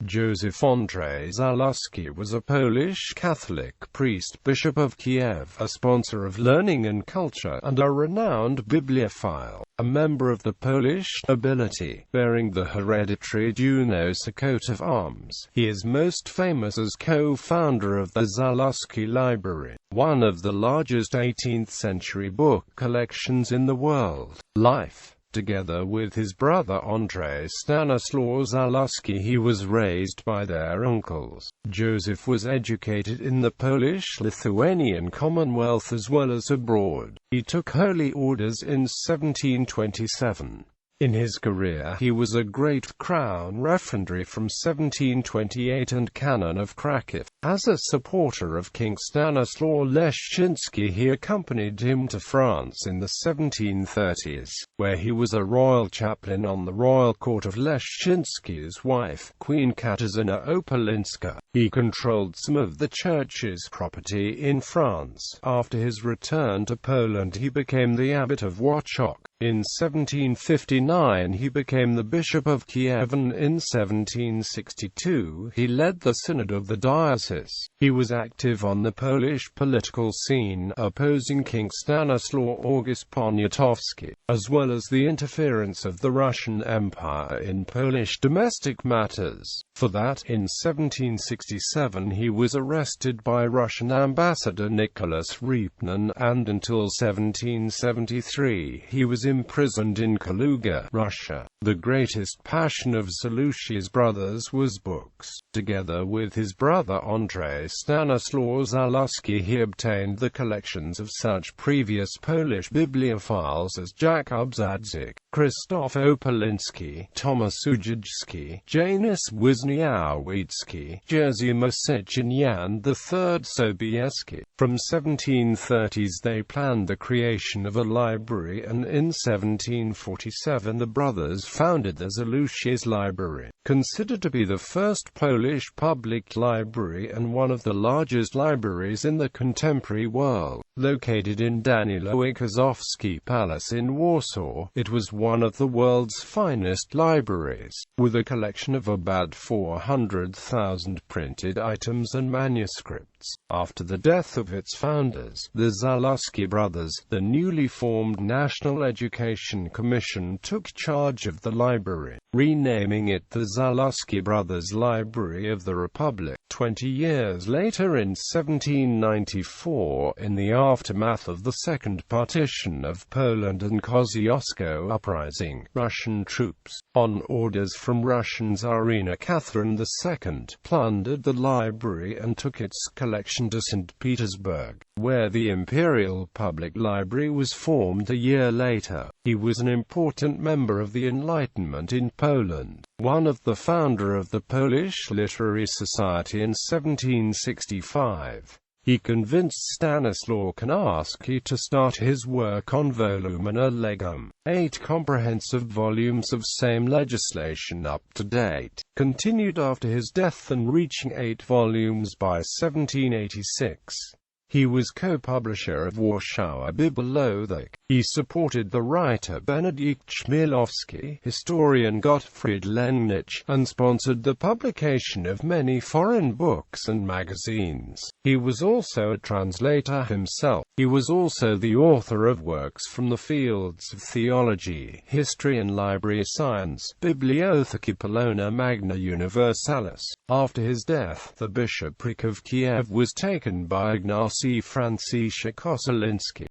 Józef Andrzej Załuski was a Polish Catholic priest, Bishop of Kiev, a sponsor of learning and culture, and a renowned bibliophile, a member of the Polish nobility, bearing the hereditary Dunosy coat of arms. He is most famous as co-founder of the Załuski Library, one of the largest 18th-century book collections in the world. Life. Together with his brother Andrzej Stanislaw Załuski, he was raised by their uncles. Józef was educated in the Polish-Lithuanian Commonwealth as well as abroad. He took holy orders in 1727. In his career he was a great crown referendary from 1728 and canon of Kraków. As a supporter of King Stanislaw Leszczyński, he accompanied him to France in the 1730s, where he was a royal chaplain on the royal court of Leszczyński's wife, Queen Katarzyna Opalinska. He controlled some of the church's property in France. After his return to Poland, he became the abbot of Wauchope. In 1759 he became the Bishop of Kiev, and in 1762 he led the Synod of the diocese. He was active on the Polish political scene, opposing King Stanislaw August Poniatowski, as well as the interference of the Russian Empire in Polish domestic matters. For that, in 1767 he was arrested by Russian ambassador Nicholas Repnin, and until 1773 he was imprisoned in Kaluga, Russia. The greatest passion of Załuski's brothers was books. Together with his brother Andrzej Stanislaw Załuski, he obtained the collections of such previous Polish bibliophiles as Jakub Zadzik, Krzysztof Opalinski, Tomasz Ujijski, Janusz Wisniawicki, Jerzy Mosich, and Jan III Sobieski. From 1730s they planned the creation of a library, and in 1747 the brothers founded the Załuski's Library, considered to be the first Polish public library and one of the largest libraries in the contemporary world. Located in Danilo Łukaszewski Palace in Warsaw, it was one of the world's finest libraries, with a collection of about 400,000 printed items and manuscripts. After the death of its founders, the Załuski brothers, the newly formed National Education Commission took charge of the library, renaming it the Załuski Brothers Library of the Republic. 20 years later, in 1794, in the aftermath of the Second Partition of Poland and Kosciuszko uprising, Russian troops, on orders from Russian Tsarina Catherine II, plundered the library and took its collection to St. Petersburg, where the Imperial Public Library was formed a year later. He was an important member of the Enlightenment in Poland, one of the founder of the Polish Literary Society in 1765. He convinced Stanislaw Konarski to start his work on Volumina Legum, 8 comprehensive volumes of same legislation up to date, continued after his death and reaching 8 volumes by 1786. He was co-publisher of Warsaw Bibliothek. He supported the writer Benedikt Chmielowski, historian Gottfried Lengnich, and sponsored the publication of many foreign books and magazines. He was also a translator himself. He was also the author of works from the fields of theology, history and library science, Bibliotheca Polona Magna Universalis. After his death, the bishopric of Kiev was taken by Ignacy Franciszek Ossoliński.